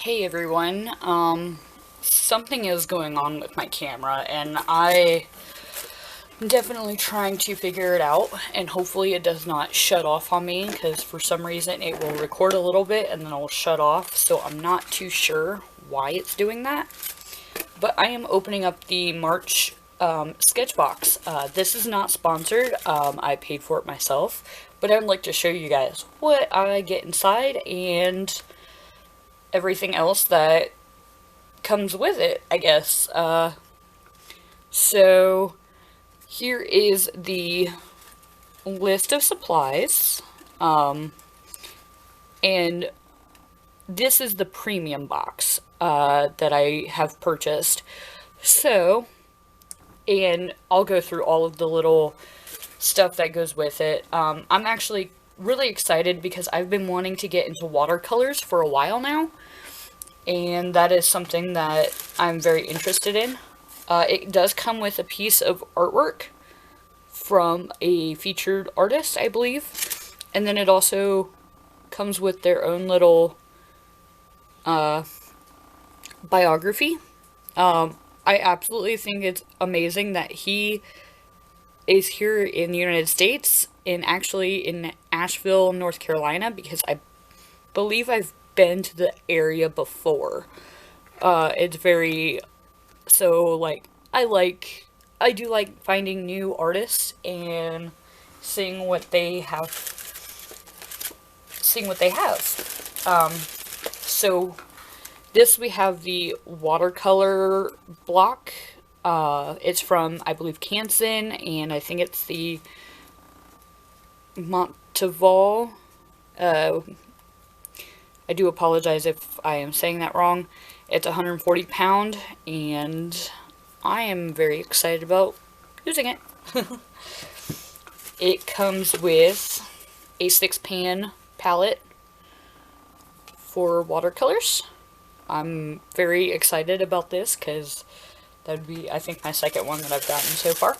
Hey everyone, something is going on with my camera and I'm definitely trying to figure it out, and hopefully it does not shut off on me, because for some reason it will record a little bit and then it'll shut off, so I'm not too sure why it's doing that. But I am opening up the March Sketchbox. This is not sponsored, I paid for it myself, but I'd like to show you guys what I get inside and everything else that comes with it, I guess. So here is the list of supplies, and this is the premium box that I have purchased. So, and I'll go through all of the little stuff that goes with it. I'm actually really excited because I've been wanting to get into watercolors for a while now, and that is something that I'm very interested in. It does come with a piece of artwork from a featured artist, I believe, and then it also comes with their own little biography. I absolutely think it's amazing that he is here in the United States, and actually in Asheville, North Carolina, because I believe I've been to the area before. It's very, so, like, I do like finding new artists and seeing what they have, so this, we have the watercolor block. It's from, I believe, Canson, and I think it's the Monteval. I do apologize if I am saying that wrong. It's 140 pound, and I am very excited about using it. It comes with a 6-pan palette for watercolors. I'm very excited about this because that would be, I think, my second one that I've gotten so far.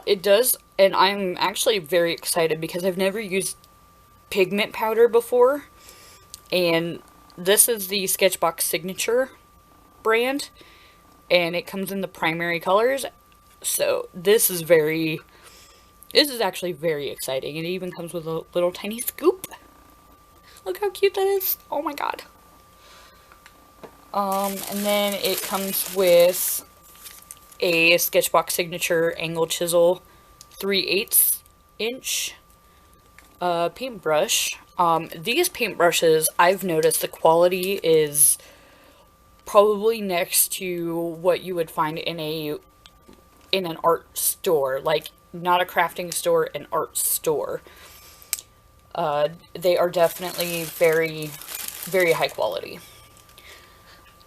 It does, and I'm actually very excited because I've never used pigment powder before, and this is the Sketchbox Signature brand, and it comes in the primary colors, so this is actually very exciting. It even comes with a little tiny scoop. Look how cute that is. Oh my god. And then it comes with a Sketchbox Signature angle chisel 3/8 inch paintbrush. These paintbrushes, I've noticed the quality is probably next to what you would find in an art store, like not a crafting store, an art store. They are definitely very, very high quality.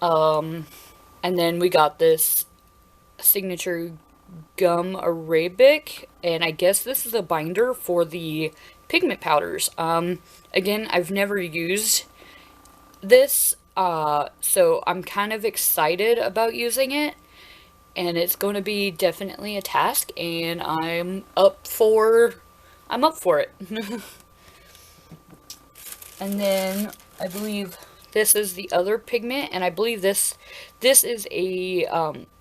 And then we got this Signature Gum Arabic, and I guess this is a binder for the pigment powders. Again, I've never used this, so I'm kind of excited about using it, and it's going to be definitely a task, and I'm up for it. And then I believe this is the other pigment, and I believe this is a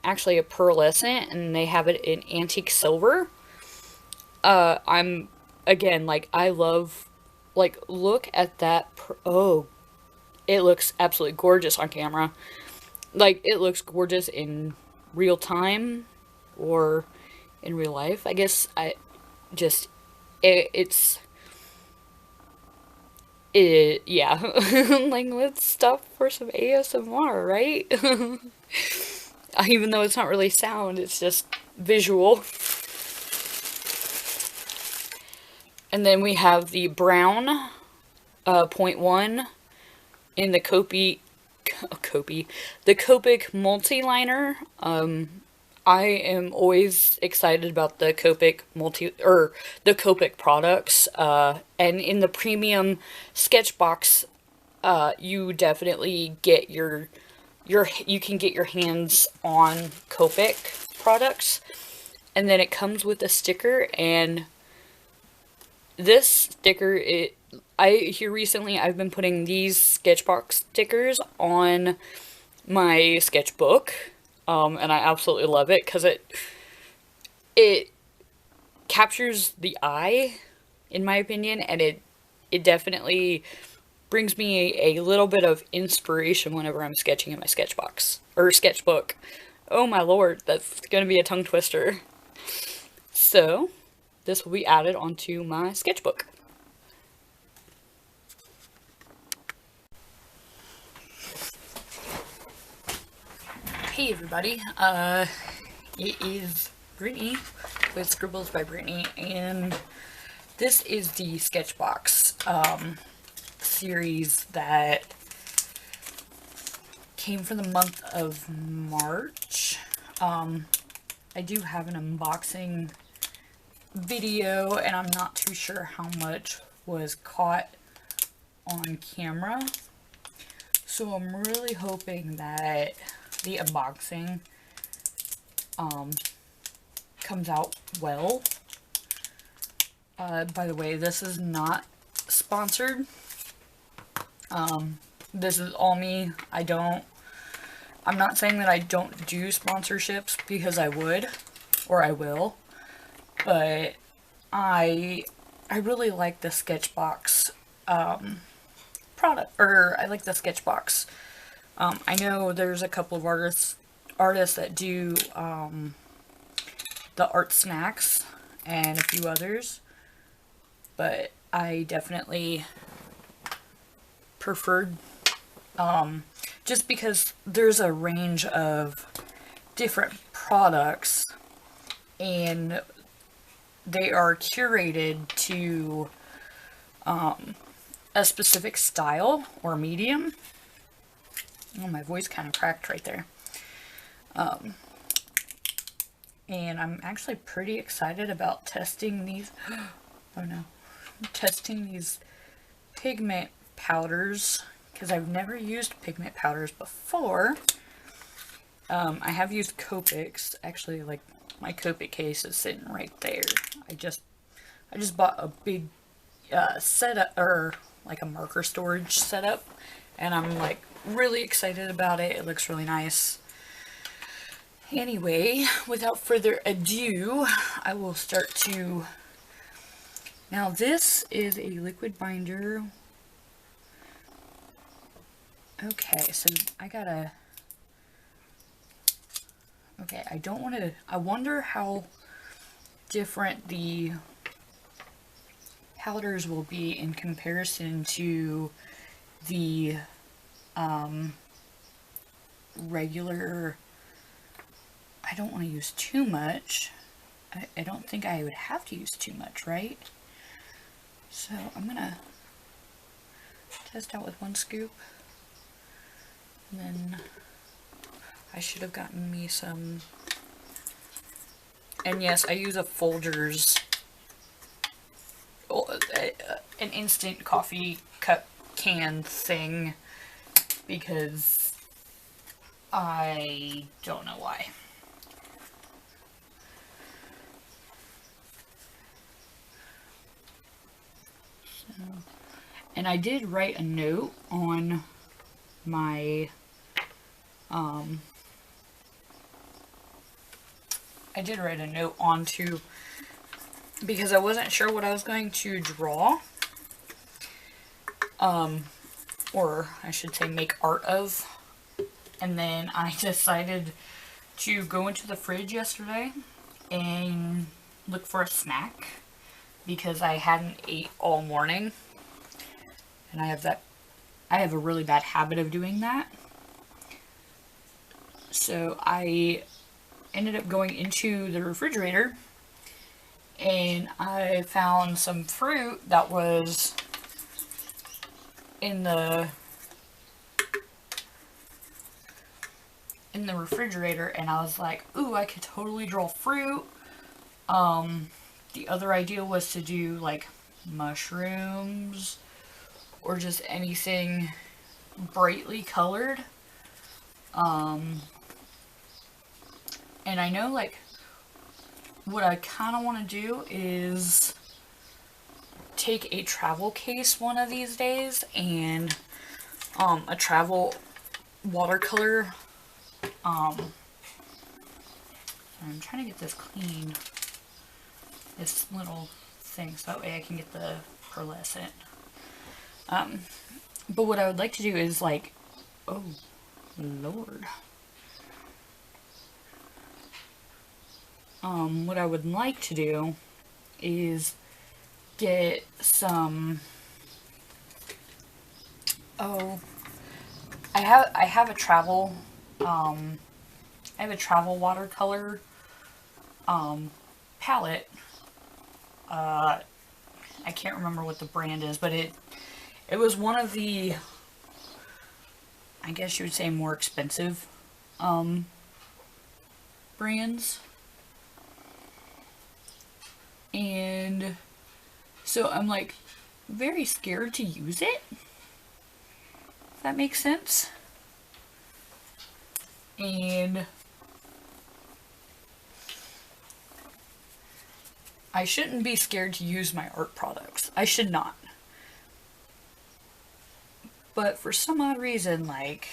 actually a pearlescent, and they have it in antique silver. I'm, again, like, I love, like, look at that. Oh, it looks absolutely gorgeous on camera. Like, it looks gorgeous in real time, or in real life, I guess. It's yeah. Like, let's stop for some ASMR, right? Even though it's not really sound, it's just visual. And then we have the brown point .1 in the the Copic multi-liner. I am always excited about the Copic the Copic products, and in the premium Sketchbox, you definitely get you can get your hands on Copic products, and then it comes with a sticker, and this sticker, here recently I've been putting these Sketchbox stickers on my sketchbook, and I absolutely love it because it captures the eye, in my opinion, and it definitely brings me a little bit of inspiration whenever I'm sketching in my sketchbox or sketchbook. Oh my lord, that's gonna be a tongue twister. So, this will be added onto my sketchbook. Hey everybody, it is Brittany with Scribbles by Brittany, and this is the Sketchbox series that came for the month of March. I do have an unboxing video, and I'm not too sure how much was caught on camera, so I'm really hoping that the unboxing comes out well. By the way, this is not sponsored. This is all me. I'm not saying that I don't do sponsorships, because I would, or I will, but I really like the Sketchbox product, or I like the Sketchbox. I know there's a couple of artists that do the art snacks and a few others, but I definitely preferred, just because there's a range of different products and they are curated to a specific style or medium. Oh, my voice kind of cracked right there. And I'm actually pretty excited about testing these. Oh no. Testing these pigment powders, because I've never used pigment powders before. I have used Copics. Actually, like, my Copic case is sitting right there. I just bought a big setup, or like a marker storage setup, and I'm like really excited about it. It looks really nice. Anyway, without further ado, I will start to... Now this is a liquid binder. Okay, so I gotta... Okay, I don't want to... I wonder how different the powders will be in comparison to the regular... I don't want to use too much. I don't think I would have to use too much, right? So I'm gonna test out with 1 scoop. And then I should have gotten me some... And yes, I use a Folgers, an instant coffee cup can thing, because I don't know why. So, and I did write a note on my onto, because I wasn't sure what I was going to draw, or I should say make art of, and then I decided to go into the fridge yesterday and look for a snack, because I hadn't ate all morning, and I have a really bad habit of doing that. So I ended up going into the refrigerator, and I found some fruit that was in the refrigerator, and I was like, ooh, I could totally draw fruit. The other idea was to do like mushrooms or just anything brightly colored. And I know, like, what I kind of want to do is take a travel case one of these days and a travel watercolor. I'm trying to get this clean, this little thing, so that way I can get the pearlescent. But what I would like to do is like, oh Lord. What I would like to do is get some, I have a travel, watercolor, palette. I can't remember what the brand is, but it was one of the, I guess you would say, more expensive, brands. And so I'm like very scared to use it, if that makes sense. And I shouldn't be scared to use my art products. I should not. But for some odd reason, like,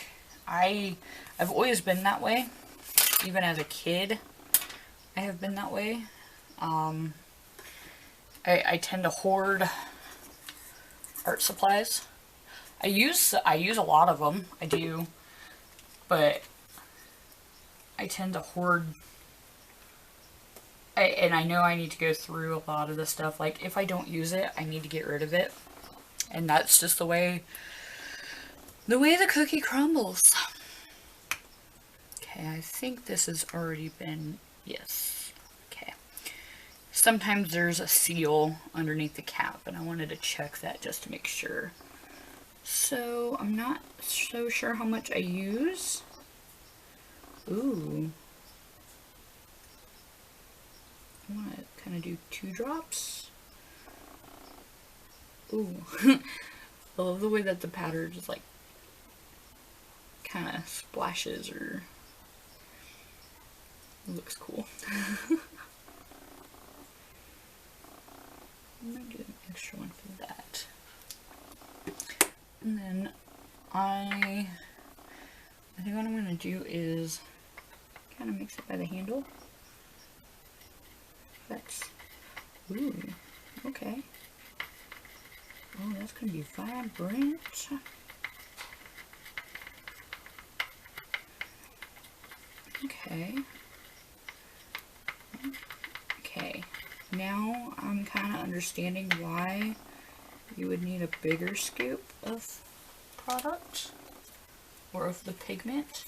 I've always been that way. Even as a kid, I have been that way. I tend to hoard art supplies. I use a lot of them. I do. But I tend to hoard. And I know I need to go through a lot of this stuff. Like, if I don't use it, I need to get rid of it. And that's just the way the cookie crumbles. Okay, I think this has already been, yes. Okay. Sometimes there's a seal underneath the cap, and I wanted to check that just to make sure. So, I'm not so sure how much I use. Ooh. I want to kind of do 2 drops. Ooh. I love the way that the powder just like kind of splashes, or it looks cool. I might do an extra one for that. And then I think what I'm going to do is kind of mix it by the handle. That's, ooh, okay. Oh, that's going to be vibrant. Okay. Okay. Now I'm kind of understanding why you would need a bigger scoop of product, or of the pigment,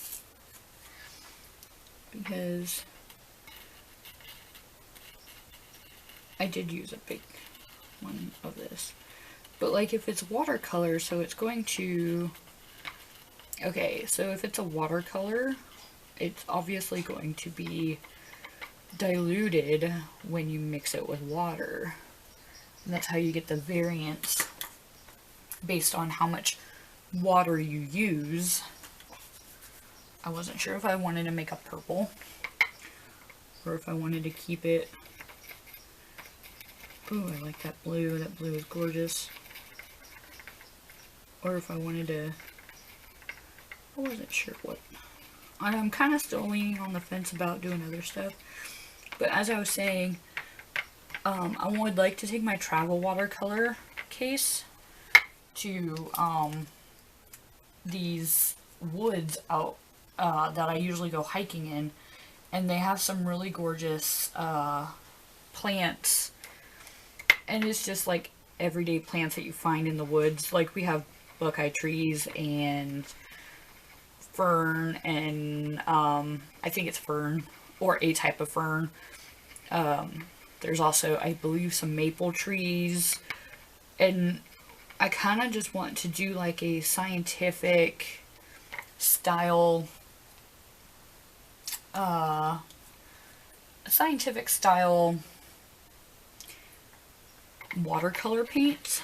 because I did use a big one of this. But like, if it's watercolor, so it's going to, okay, so if it's a watercolor, it's obviously going to be diluted when you mix it with water. And that's how you get the variance based on how much water you use. I wasn't sure if I wanted to make a purple, or if I wanted to keep it. Ooh, I like that blue. That blue is gorgeous. Or if I wanted to, I wasn't sure what. I'm kind of still leaning on the fence about doing other stuff. But as I was saying, I would like to take my travel watercolor case to these woods out that I usually go hiking in, and they have some really gorgeous plants, and it's just like everyday plants that you find in the woods. Like, we have buckeye trees and fern, and I think it's fern, or a type of fern. There's also, I believe, some maple trees, and I kind of just want to do like a scientific style, watercolor paint,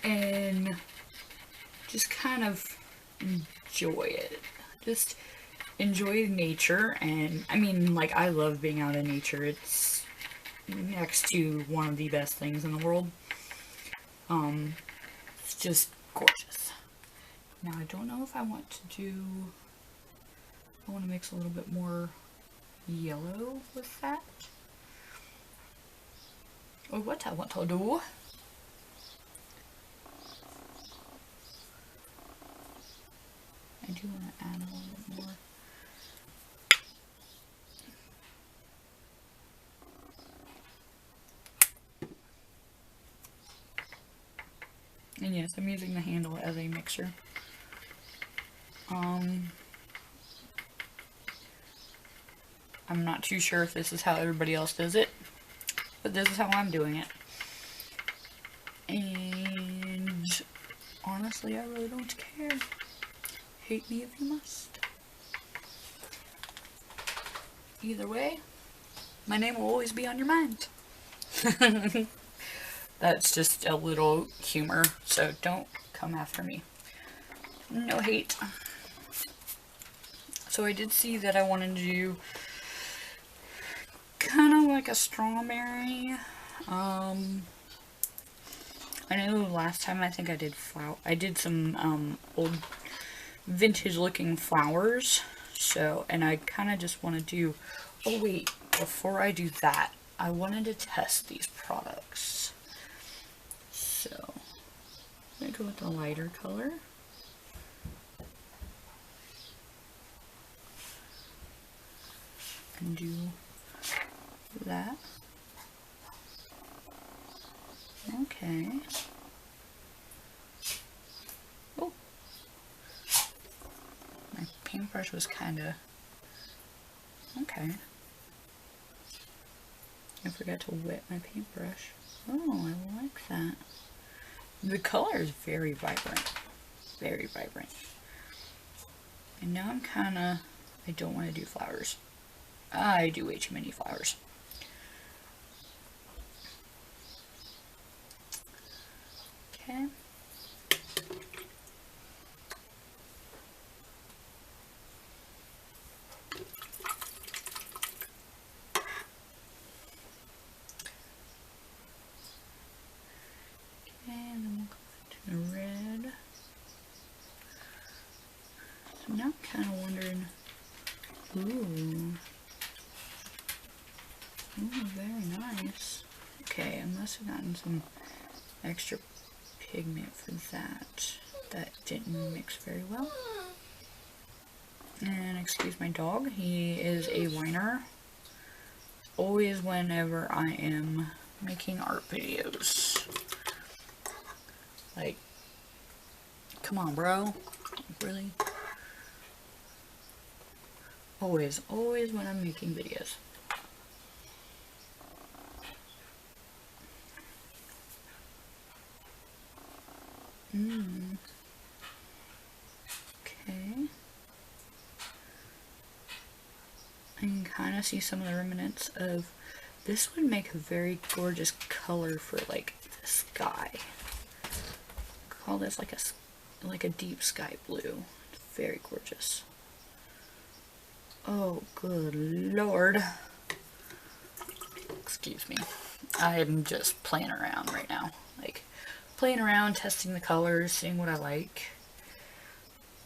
and just kind of enjoy it. Just enjoy nature. And I mean, like, I love being out in nature. It's next to one of the best things in the world. It's just gorgeous. Now I don't know if I want to do, I want to mix a little bit more yellow with that, or what I want to do. I do want to add a little bit more. And yes, I'm using the handle as a mixer. I'm not too sure if this is how everybody else does it, but this is how I'm doing it. And honestly, I really don't care. Hate me if you must. Either way, my name will always be on your mind. That's just a little humor, so don't come after me. No hate. So I did see that I wanted to do kind of like a strawberry. I know last time I think I did some old vintage looking flowers. So, and I kind of just want to do, oh wait, before I do that, I wanted to test these products. So, I'm going to go with the lighter color. And do that. Okay. Oh. My paintbrush was kind of... Okay. I forgot to wet my paintbrush. Oh, I like that. The color is very vibrant. Very vibrant. And now I'm kind of... I don't want to do flowers. I do way too many flowers. Okay. And then we'll go to the red. So now I'm kind of wondering, ooh, very nice. Okay, I must have gotten some extra pigment for that. That didn't mix very well. And excuse my dog, he is a whiner. Always whenever I am making art videos. Like, come on, bro. Really? Always when I'm making videos. Okay. I can kind of see some of the remnants of, this would make a very gorgeous color for like the sky. Call this like a deep sky blue. It's very gorgeous. Oh, good lord. Excuse me. I'm just playing around right now. Like, playing around, testing the colors, seeing what I like.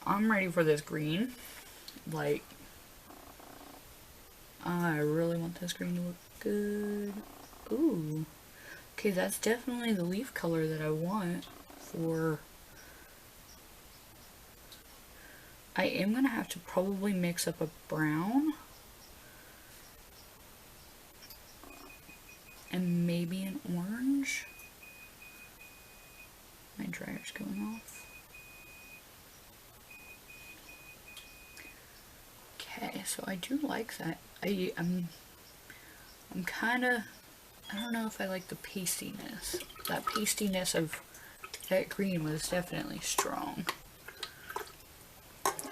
I'm ready for this green. Like, I really want this green to look good. Ooh. Okay, that's definitely the leaf color that I want for... I am going to have to probably mix up a brown. And maybe an orange. My dryer's going off. Okay, so I do like that. I'm kind of, I don't know if I like the pastiness. That pastiness of that green was definitely strong.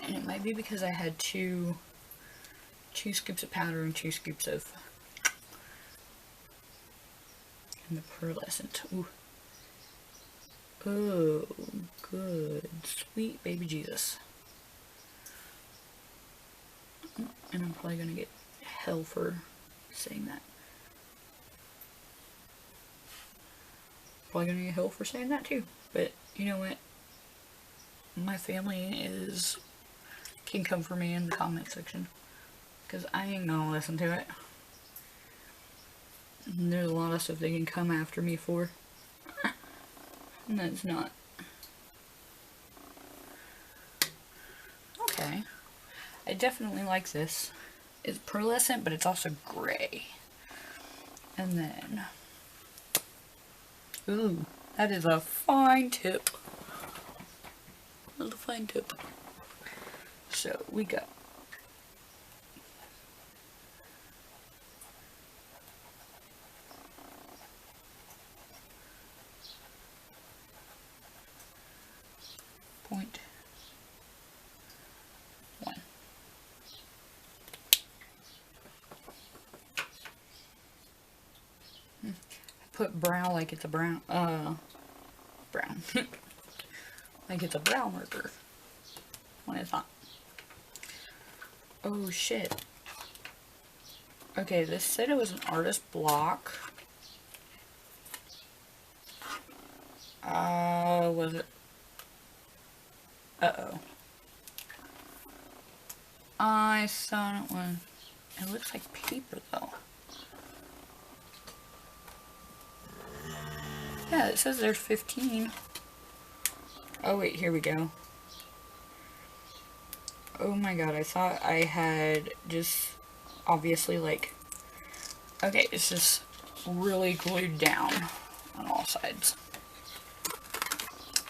And it might be because I had two scoops of powder and 2 scoops of the pearlescent. Ooh. Oh, good. Sweet baby Jesus. And I'm probably gonna get hell for saying that. Probably gonna get hell for saying that too. But you know what? My family can come for me in the comment section. Because I ain't gonna listen to it. And there's a lot of stuff they can come after me for. And that's not. Okay. I definitely like this. It's pearlescent, but it's also gray. And then... Ooh, that is a fine tip. That's a fine tip. So, we got... .1. Put brown like it's a brown, brown. Like it's a brown marker. When it's not. Oh shit. Okay, this said it was an artist block. Was it? Uh-oh. I thought it was... It looks like paper though. Yeah, it says there's 15. Oh wait, here we go. Oh my god, I thought I had just obviously like... Okay, it's just really glued down on all sides.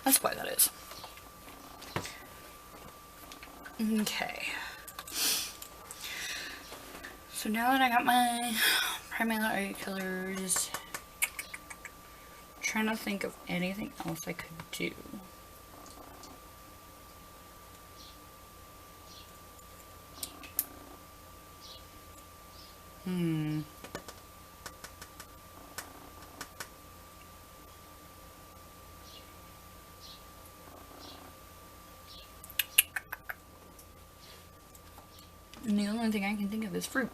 That's why that is. Okay. So now that I got my primary colors, I'm trying to think of anything else I could do. And the only thing I can think of is fruit.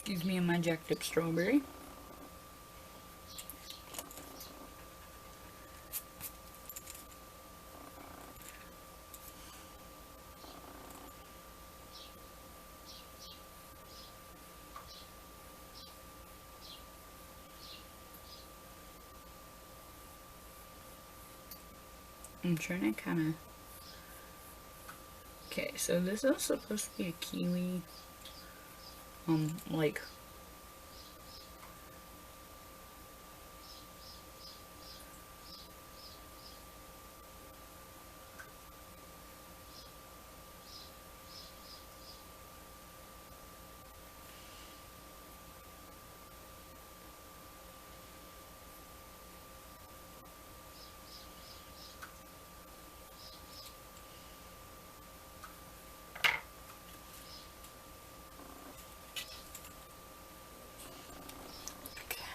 Excuse me and my jacked up strawberry. I'm trying to kind of... Okay, so this is supposed to be a kiwi. Like...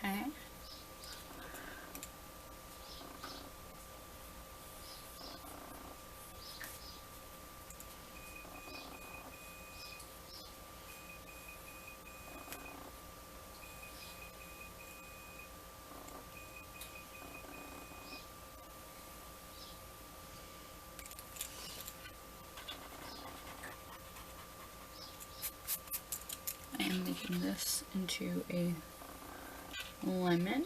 Okay. I am making this into a lemon.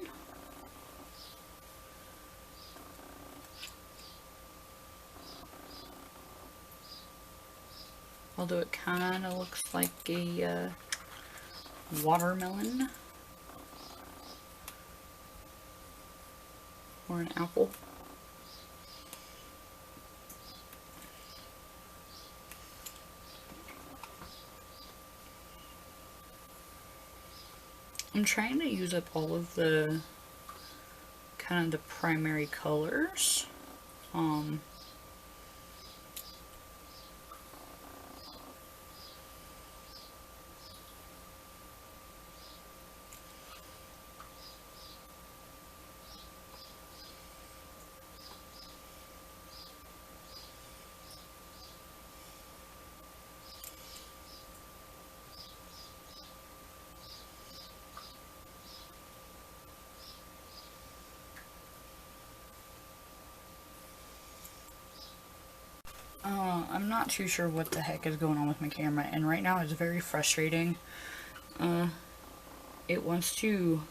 Although it kind of looks like a watermelon. or an apple. I'm trying to use up all of the kind of the primary colors. I'm not too sure what the heck is going on with my camera, and right now it's very frustrating. It wants to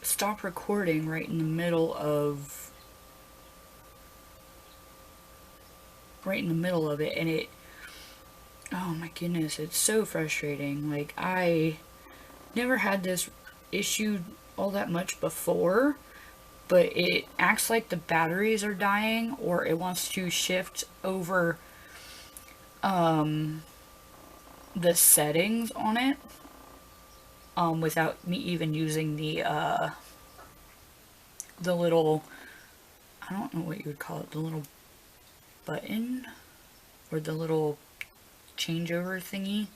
stop recording right in the middle of it, and it, oh my goodness, it's so frustrating. Like, I never had this issue all that much before, but it acts like the batteries are dying, or it wants to shift over the settings on it without me even using the little, I don't know what you would call it, the little button or the little changeover thingy.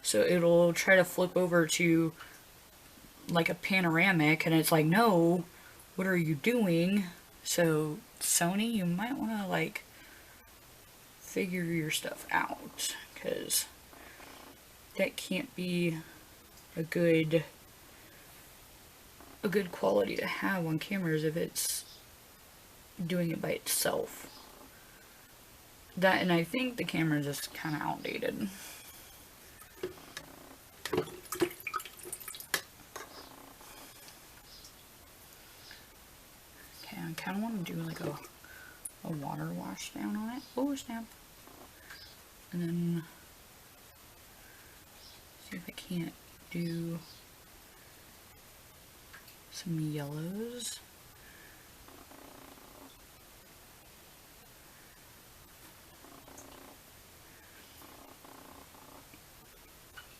So it'll try to flip over to like a panoramic, and it's like, no, what are you doing? So Sony, you might want to like figure your stuff out, because that can't be a good quality to have on cameras if it's doing it by itself. That, and I think the camera is just kind of outdated. Okay, I kind of want to do like a water wash down on it. Oh, snap. And then see if I can't do some yellows.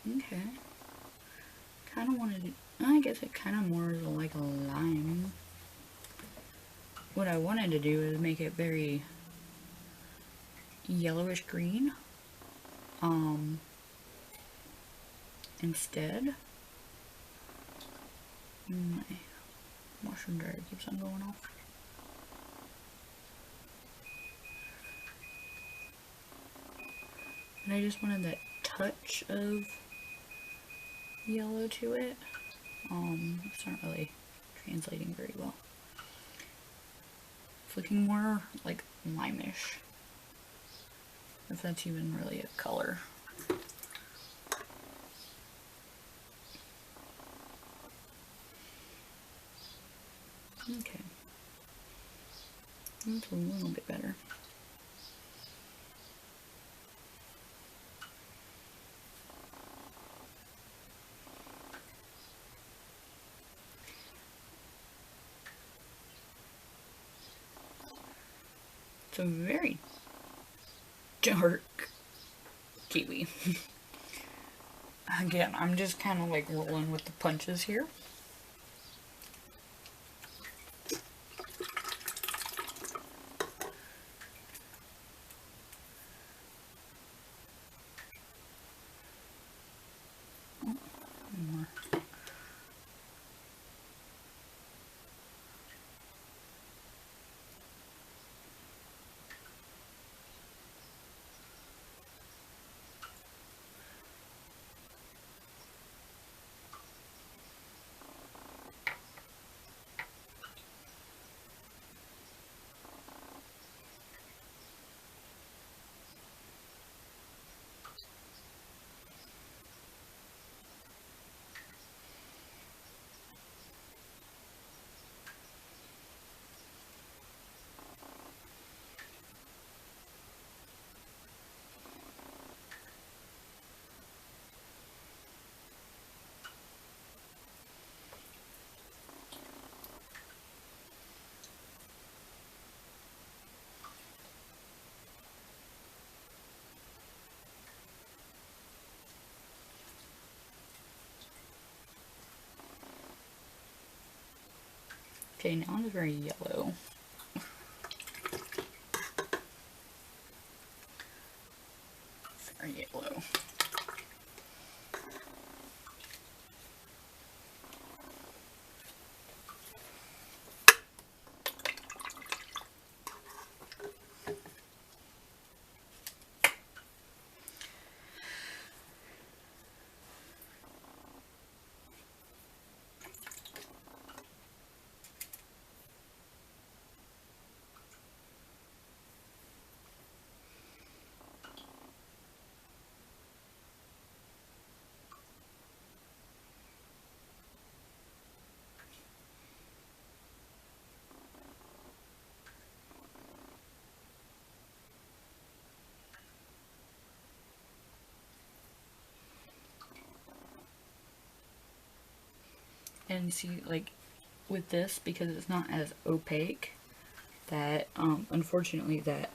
Okay. Kind of wanted to, I guess it kind of more like a lime. What I wanted to do is make it very yellowish green. Instead, my washer and dryer keeps on going off. And I just wanted that touch of yellow to it. It's not really translating very well. It's looking more like limeish, if that's even really a color. Okay, that's a little bit better. It's a very dark kiwi. Again, I'm just kind of like rolling with the punches here. Okay, now it's very yellow. Very yellow. And see, like, with this, because it's not as opaque, that, unfortunately, that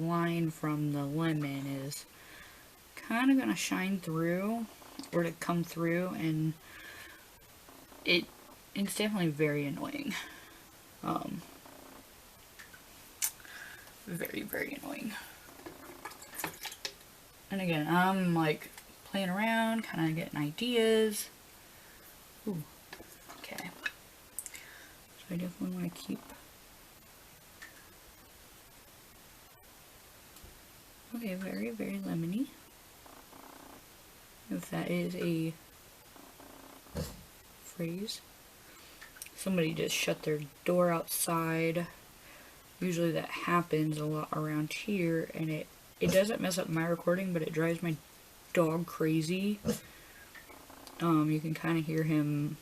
line from the lemon is kind of going to shine through, or to come through, and it's definitely very annoying. Very, very annoying. And again, I'm, like, playing around, kind of getting ideas. Ooh, okay. So I definitely want to keep... Okay, very, very lemony. If that is a phrase. Somebody just shut their door outside. Usually that happens a lot around here, and it doesn't mess up my recording, but it drives my dog crazy. You can kind of hear him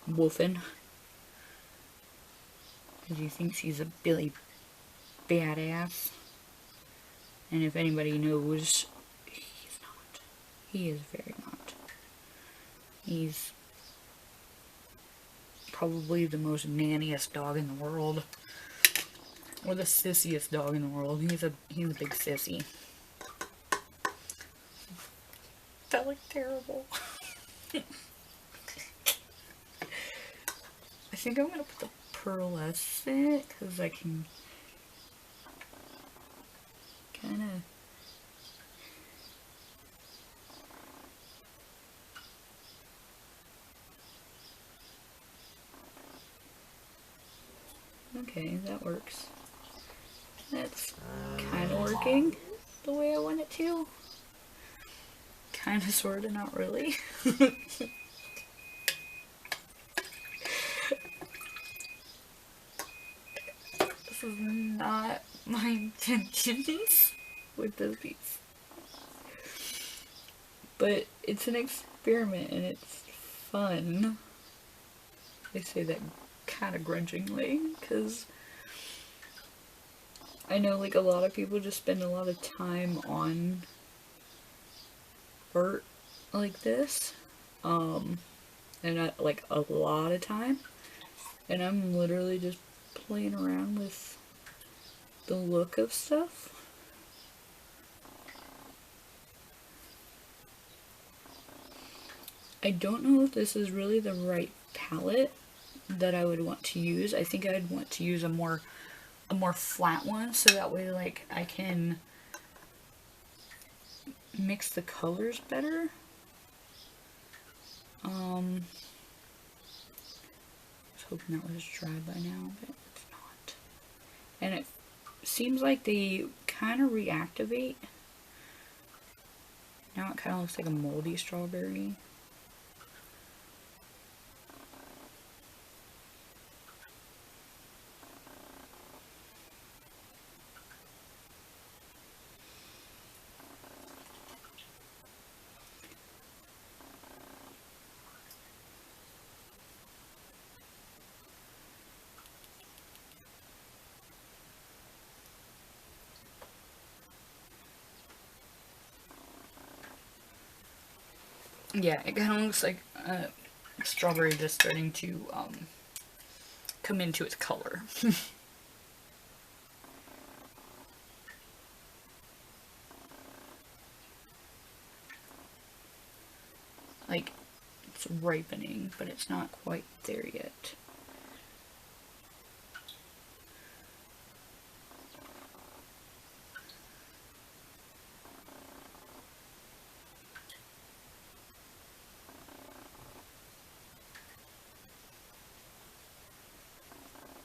woofing, because he thinks he's a Billy badass. And if anybody knows, he's not. He is very not. He's probably the most nanniest dog in the world. Or the sissiest dog in the world. He's a big sissy. That looked terrible. I think I'm gonna put the pearlescent, because I can kind of... Okay, that works. That's kind of working the way I want it to. Kind of, sort of, not really. This is not my intentions with this piece. But it's an experiment and it's fun. I say that kind of grudgingly, because I know, like, a lot of people just spend a lot of time on art like this, and like a lot of time, and I'm literally just playing around with the look of stuff. I don't know if this is really the right palette that I would want to use. I think I'd want to use a more flat one, so that way, like, I can mix the colors better. I was hoping that was dry by now, but it's not. And it seems like they kind of reactivate. Now it kind of looks like a moldy strawberry. Yeah, it kind of looks like strawberry just starting to come into its color. Like, it's ripening, but it's not quite there yet.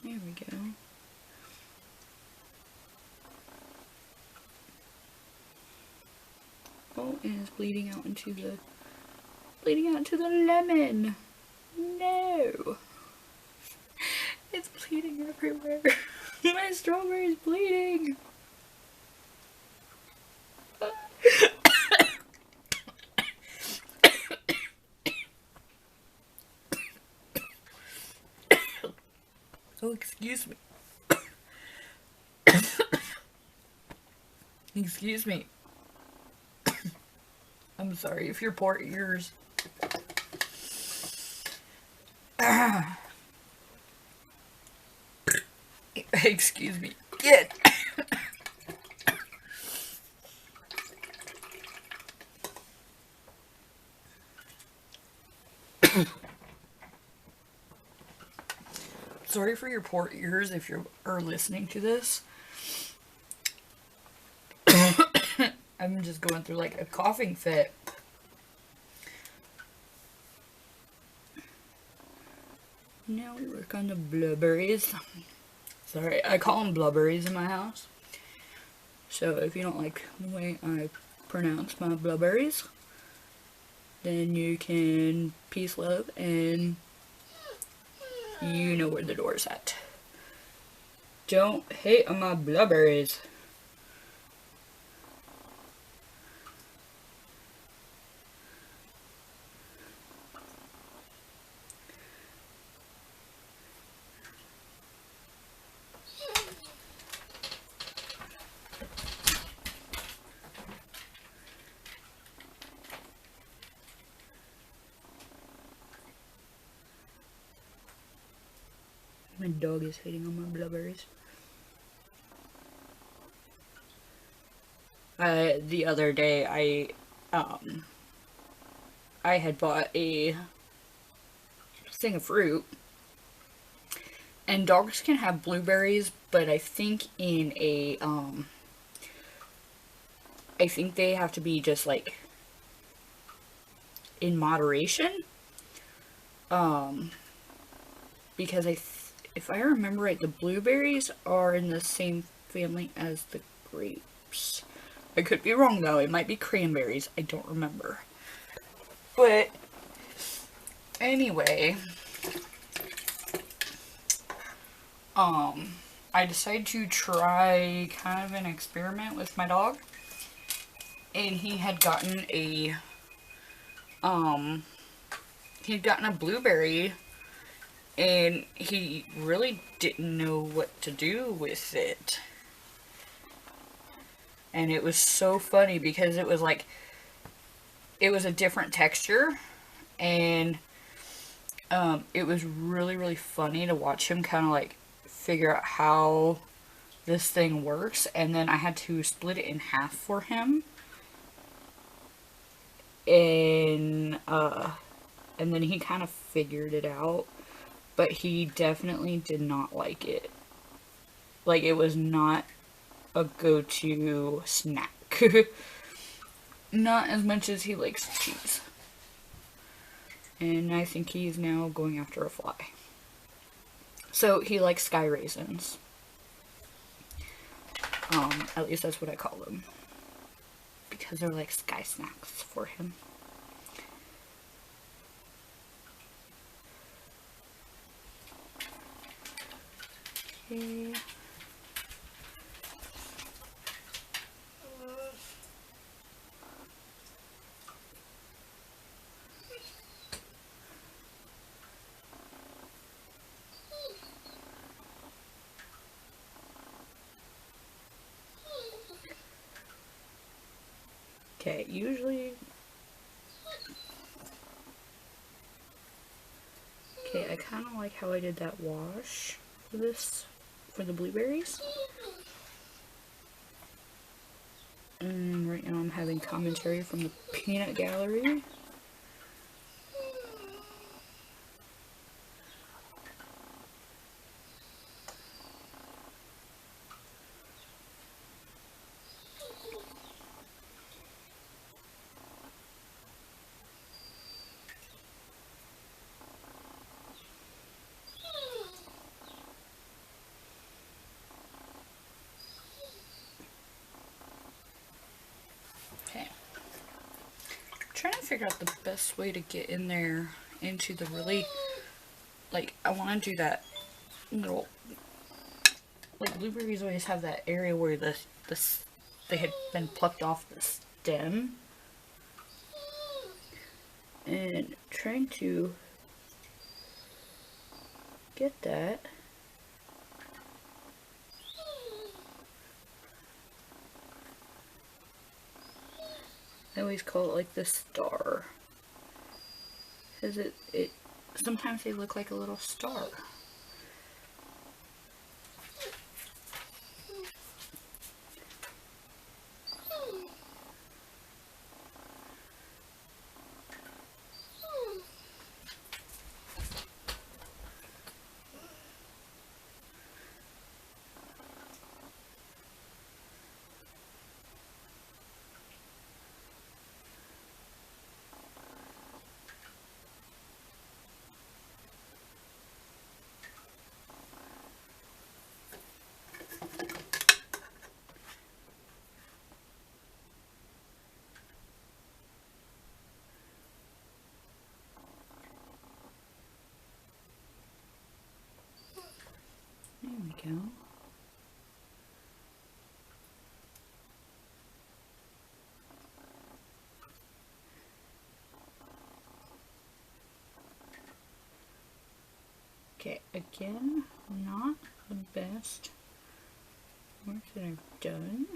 There we go. Oh, and it's bleeding out into the lemon. No. It's bleeding everywhere. My strawberry's bleeding. Oh, excuse me. Excuse me. I'm sorry if your poor ears. Excuse me. Get. Sorry for your poor ears if you are listening to this. I'm just going through like a coughing fit. Now we work on the blueberries. Sorry, I call them blueberries in my house. So if you don't like the way I pronounce my blueberries, then you can peace, love, and you know where the door's at. Don't hate on my blueberries. My dog is hating on my blueberries. The other day I had bought a thing of fruit, and dogs can have blueberries, but I think in a I think they have to be just like in moderation, because if I remember right, the blueberries are in the same family as the grapes. I could be wrong though, it might be cranberries, I don't remember. But anyway, I decided to try kind of an experiment with my dog, and he had gotten a blueberry, and he really didn't know what to do with it. And it was so funny because it was like, it was a different texture, and it was really, really funny to watch him kind of like figure out how this thing works. And then I had to split it in half for him, and then he kind of figured it out, but he definitely did not like it. Like, it was not a go-to snack. Not as much as he likes cheese. And I think he's now going after a fly. So he likes sky raisins. At least that's what I call them, because they're like sky snacks for him. Okay. Okay, usually... Okay, I kind of like how I did that wash for the blueberries. And right now I'm having commentary from the peanut gallery. figure out the best way to get in there into the really, like, I want to do that little, like, blueberries always have that area where they had been plucked off the stem. And trying to get that. I always call it like the star, because it sometimes they look like a little star. There we go. Okay, again, not the best work that I've done,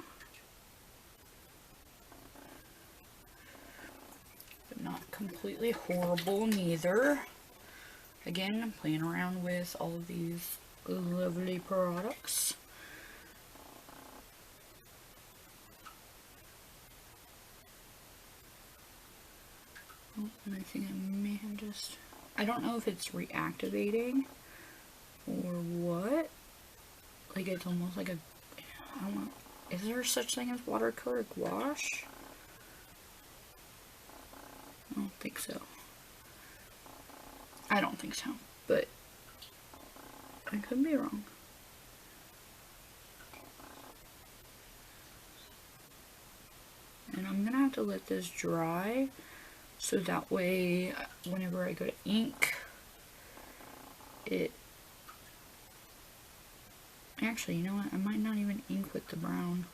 but not completely horrible neither. Again, I'm playing around with all of these lovely products. Oh, and I think I may have just, I don't know if it's reactivating or what. Like, it's almost like a, I don't know, is there such thing as watercolor gouache? I don't think so. I don't think so, but I could be wrong. And I'm gonna have to let this dry, so that way whenever I go to ink, it, actually, you know what, I might not even ink with the brown.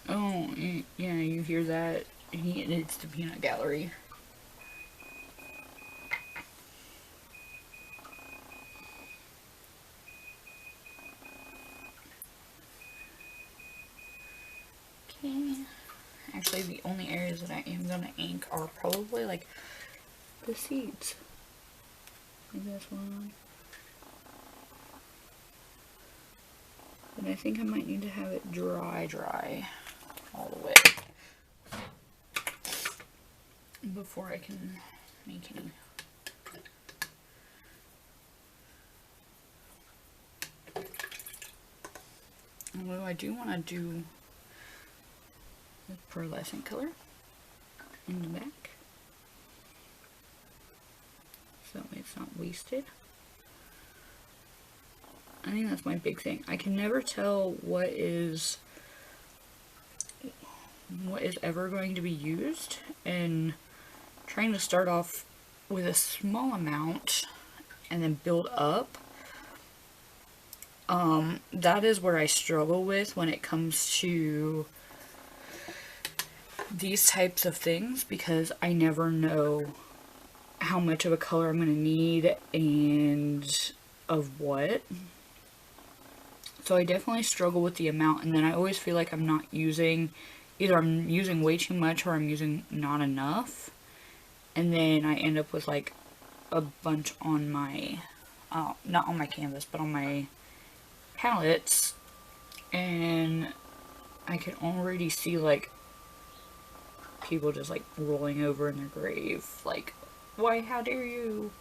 Oh, yeah, you hear that? It's the peanut gallery. Okay. Actually, the only areas that I am going to ink are probably like the seeds. Like this one. But I think I might need to have it dry all the way before I can make any. Although I do want to do the pearlescent color in the back, so that way it's not wasted. I think that's my big thing. I can never tell what is ever going to be used, and trying to start off with a small amount and then build up, that is where I struggle with when it comes to these types of things, because I never know how much of a color I'm going to need and of what. So I definitely struggle with the amount, and then I always feel like I'm not using, either I'm using way too much or I'm using not enough, and then I end up with like a bunch on my, not on my canvas, but on my palettes, and I can already see like people just like rolling over in their grave, like, why, how dare you?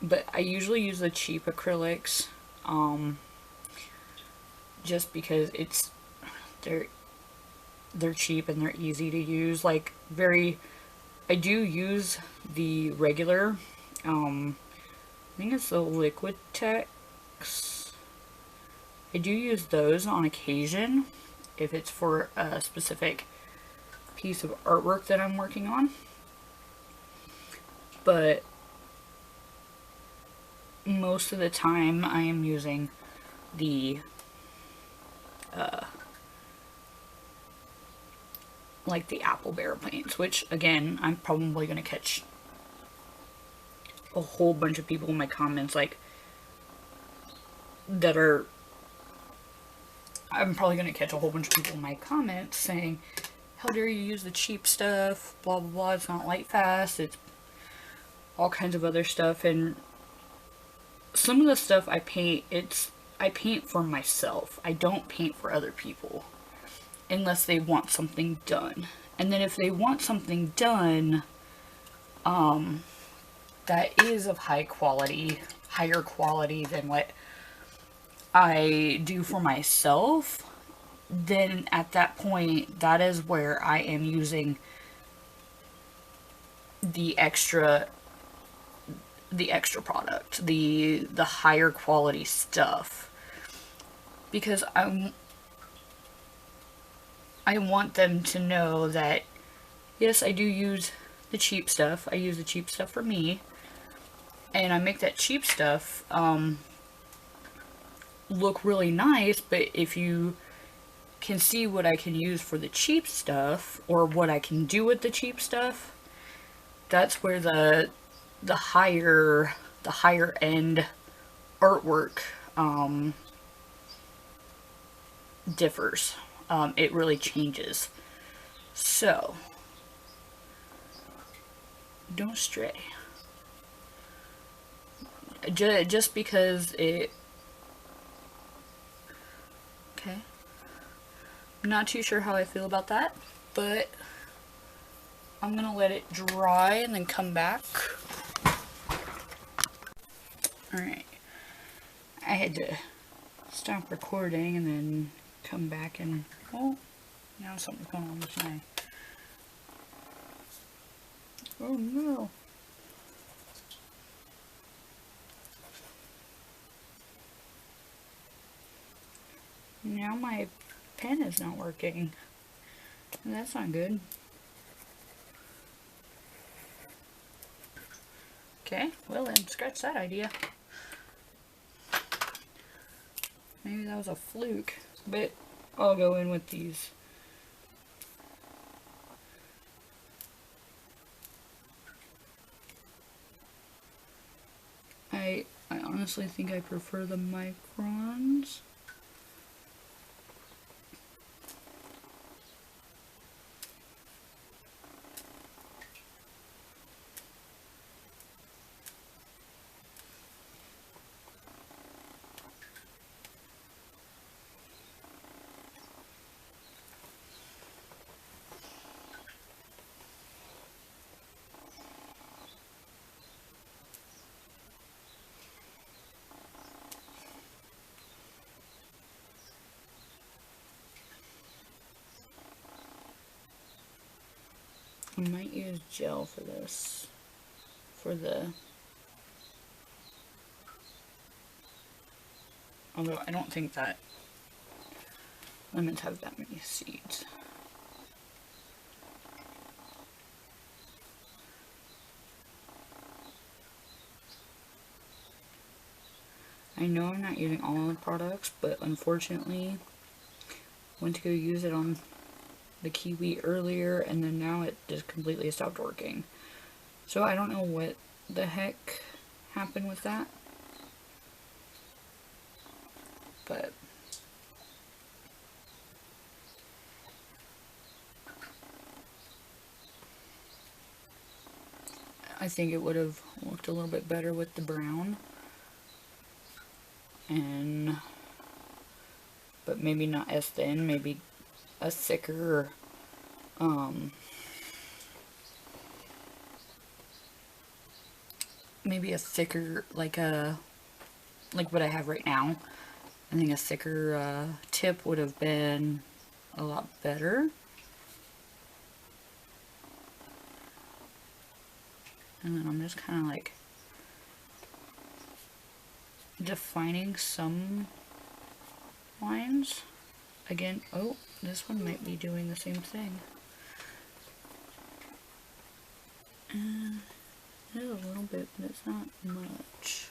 But I usually use the cheap acrylics, just because they're cheap and they're easy to use. Like, I do use the regular, I think it's the Liquid Tex, I do use those on occasion if it's for a specific piece of artwork that I'm working on. But most of the time I am using the like the apple bear paints, which again, I'm probably going to catch a whole bunch of people in my comments like that are I'm probably going to catch a whole bunch of people in my comments saying, how dare you use the cheap stuff, blah blah blah, it's not light fast, it's all kinds of other stuff. And some of the stuff I paint, I paint for myself. I don't paint for other people unless they want something done. And then if they want something done that is of high quality, higher quality than what I do for myself, then at that point, that is where I am using the extra product, the higher quality stuff, because I want them to know that yes, I do use the cheap stuff. I use the cheap stuff for me, and I make that cheap stuff look really nice. But if you can see what I can use for the cheap stuff, or what I can do with the cheap stuff, that's where the higher end artwork differs. It really changes. So don't stray. Just because it... Okay. I'm not too sure how I feel about that, but I'm gonna let it dry and then come back. Alright. I had to stop recording and then come back and... Oh, now something's going on with my... Oh no. Now my pen is not working. That's not good. Okay, well then, scratch that idea. Maybe that was a fluke, but I'll go in with these. I honestly think I prefer the microns. I might use gel for this, although I don't think that lemons have that many seeds. I know I'm not using all the products, but unfortunately, went to go use it on the kiwi earlier, and then now it just completely stopped working. So I don't know what the heck happened with that, but I think it would have looked a little bit better with the brown, but maybe not as thin, maybe a thicker, like what I have right now. I think a thicker tip would have been a lot better. And then I'm just kind of like defining some lines. Again, oh, this one might be doing the same thing. A little bit, but it's not much.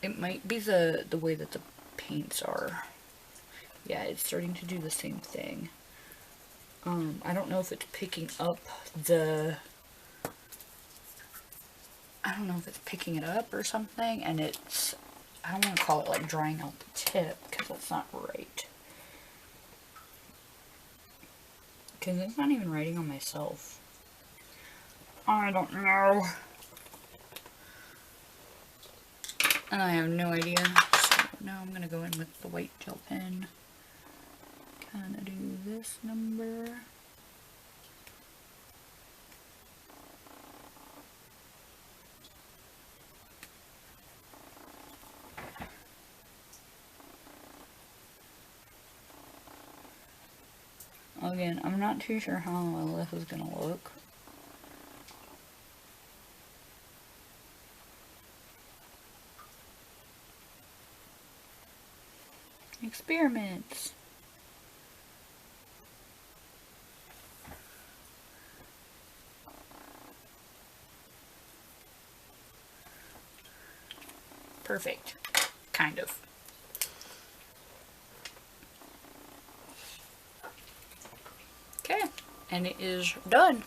It might be the way that the paints are. Yeah, it's starting to do the same thing. I don't know if it's picking up the... I don't know if it's picking it up or something, and it's... I don't want to call it like drying out the tip, because that's not right. Because it's not even writing on myself. I don't know. And I have no idea. So now I'm going to go in with the white gel pen. Kind of do this number. Again, I'm not too sure how well this is going to look. Experiments. Perfect. Kind of. Okay, and it is done.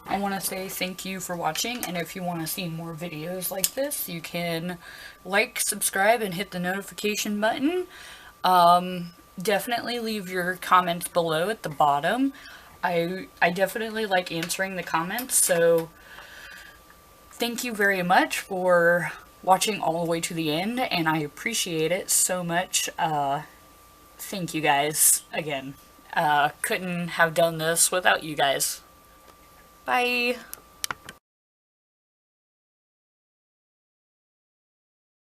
I want to say thank you for watching, and if you want to see more videos like this, you can like, subscribe, and hit the notification button. Definitely leave your comments below at the bottom. I definitely like answering the comments, so thank you very much for watching all the way to the end, and I appreciate it so much. Thank you guys again. Couldn't have done this without you guys. Bye.